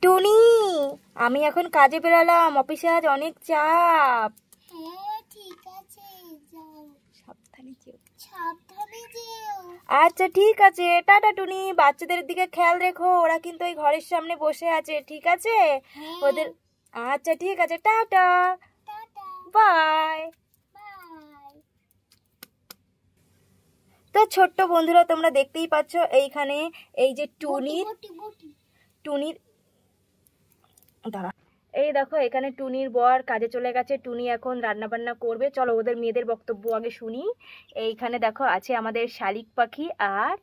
টুনি, আমি এখন কাজে বেরালাম, অফিসে আজ অনেক চাপ। হ্যাঁ ঠিক আছে, যাও সাবধানে যেও। সাবধানে যেও। আচ্ছা ঠিক আছে, টাটা টুনি। বাচ্চাদের দিকে খেয়াল রেখো, ওরা কিন্তু ওই ঘরের সামনে বসে আছে, ঠিক আছে? ওদের আচ্ছা ঠিক আছে, টাটা টাটা বাই। বাই। তো ছোট্ট বন্ধুরা, তোমরা দেখতেই পাচ্ছ এইখানে এই যে টুনির দাঁড়া, এই দেখো এখানে টুনির বর কাজে চলে গেছে। টুনি এখন রান্না বান্না করবে। চলো ওদের মেয়েদের বক্তব্য আগে শুনি। এইখানে দেখো আছে আমাদের শালিক পাখি আর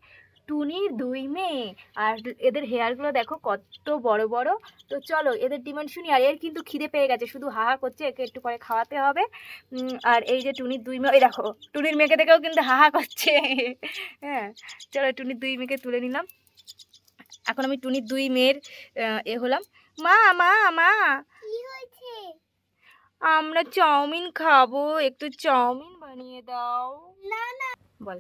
টুনির দুই মেয়ে, আর এদের হেয়ারগুলো দেখো কত বড় বড়। তো চলো এদের ডিমান্ড শুনি। আর এর কিন্তু খিদে পেয়ে গেছে, শুধু হাহা করছে, একে একটু পরে খাওয়াতে হবে। আর এই যে টুনির দুই মেয়ে, এই দেখো টুনির মেয়েকে দেখেও কিন্তু হাহা করছে। হ্যাঁ, চলো টুনির দুই মেয়েকে তুলে নিলাম। এখন আমি টুনির দুই মেয়ের হলাম। মা মা মা, কি হয়েছে? আমরা চাউমিন খাবো, একটু চাউমিন বানিয়ে দাও। না না বল।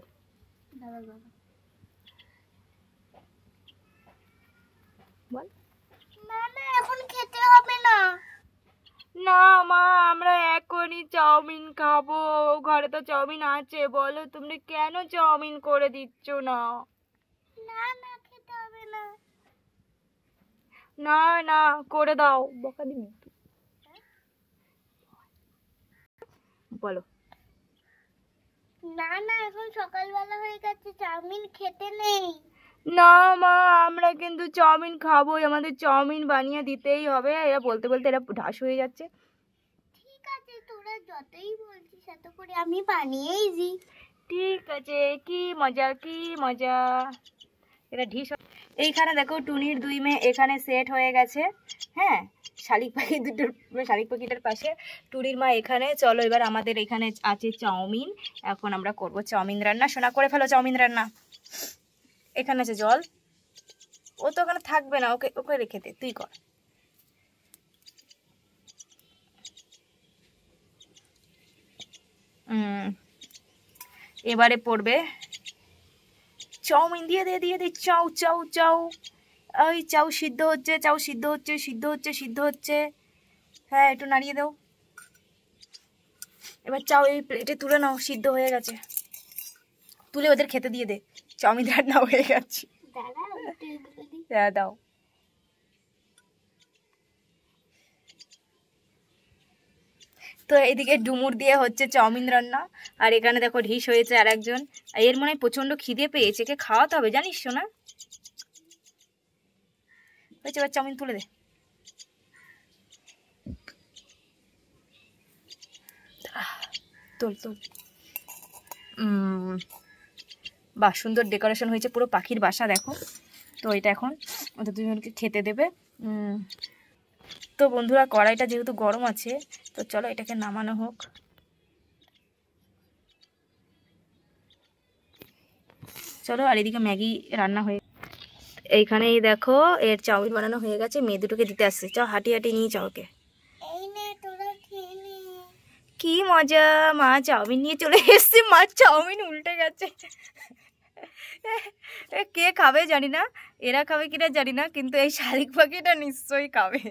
বল। না না, এখন খেতে হবে না। না মা, আমরা এখনই চাউমিন খাবো, ঘরে তো চাউমিন আছে। বলো তুমি কেন চাউমিন করে দিচ্ছ না? না না, খেতে হবে না। না না, করে দাও, বকা দিবি। বলো। না না, এখন সকালবেলা হয়ে গেছে, চাউমিন খেতে নেই। না মা, আমরা কিন্তু চাউমিন খাবোই, আমাদের চাউমিন বানিয়ে দিতেই হবে। এরা বলতে বলতে এরা ঢাস হয়ে যাচ্ছে। ঠিক আছে, তোরা যতই বলছিস এত করে আমি বানিয়েই দিই। ঠিক আছে, কি মজা কি মজা। এটা ঢিস। এইখানে দেখো টুনির দুই মেয়ে এখানে সেট হয়ে গেছে। হ্যাঁ, শালিক পাখি দুটোর, শালিক পাখিটার পাশে টুনির মা এখানে। চলো এবার আমাদের এখানে আছে চাউমিন, এখন আমরা করব চাউমিন রান্না। সোনা করে ফেলো চাউমিন রান্না। এখানে আছে জল, ও তো ওখানে থাকবে না, ওকে ওকে রেখে দে, তুই কর। এবারে পড়বে চাউমিন, দিয়ে দে দিয়ে দে, চাউ চাউ চাউ। ওই চাউ সিদ্ধ হচ্ছে, চাউ সিদ্ধ হচ্ছে, সিদ্ধ হচ্ছে, সিদ্ধ হচ্ছে। হ্যাঁ, একটু নাড়িয়ে দাও। এবার চাউ এই প্লেটে তুলে নাও, সিদ্ধ হয়ে গেছে। তুলে ওদের খেতে দিয়ে দে, চাউমিন রান্না হয়ে গেছে। হ্যাঁ দাও। তো এদিকে ডুমুর দিয়ে হচ্ছে চাউমিন রান্না, আর এখানে দেখো ঢিস হয়েছে আর একজন। এর মনে হয় প্রচন্ড খিদে পেয়েছে, একে খাওয়াতে হবে জানিস না। হয়েছে, এবার চাউমিন তুলে দে। তোল তোল। বাহ, সুন্দর ডেকোরেশন হয়েছে, পুরো পাখির বাসা দেখো। তো এটা এখন ওদের দুজনকে খেতে দেবে। তো বন্ধুরা, কড়াইটা যেহেতু গরম আছে, তো চলো এটাকে নামানো হোক। চলো, আর এদিকে ম্যাগি রান্না হয়ে এইখানেই দেখো এর চাউমিন বানানো হয়ে গেছে। মেয়ে দুটোকে দিতে আসছে, চাও হাঁটি হাঁটি নিয়ে চাও ওকে। এই নে, তোরা খেয়ে নে। কি মজা, মা চাউমিন নিয়ে চলে এসছে, মা চাউমিন উল্টে গেছে। কে খাবে জানি না, এরা খাবে কিনা জানি না, কিন্তু এই শালিক পাখিটা নিশ্চয়ই খাবে।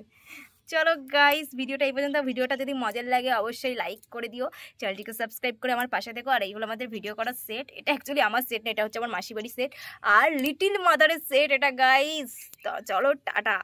চলো গাইস, ভিডিওটা এই পর্যন্ত। ভিডিওটা যদি মজার লাগে অবশ্যই লাইক করে দিও, চ্যানেলটিকে সাবস্ক্রাইব করে আমার পাশে দেখো। আর এইগুলো আমাদের ভিডিও করার সেট, এটা অ্যাকচুয়ালি আমার সেট না, এটা হচ্ছে আমার মাসি বাড়ির সেট আর লিটিল মাদারের সেট এটা গাইস। তো চলো টাটা।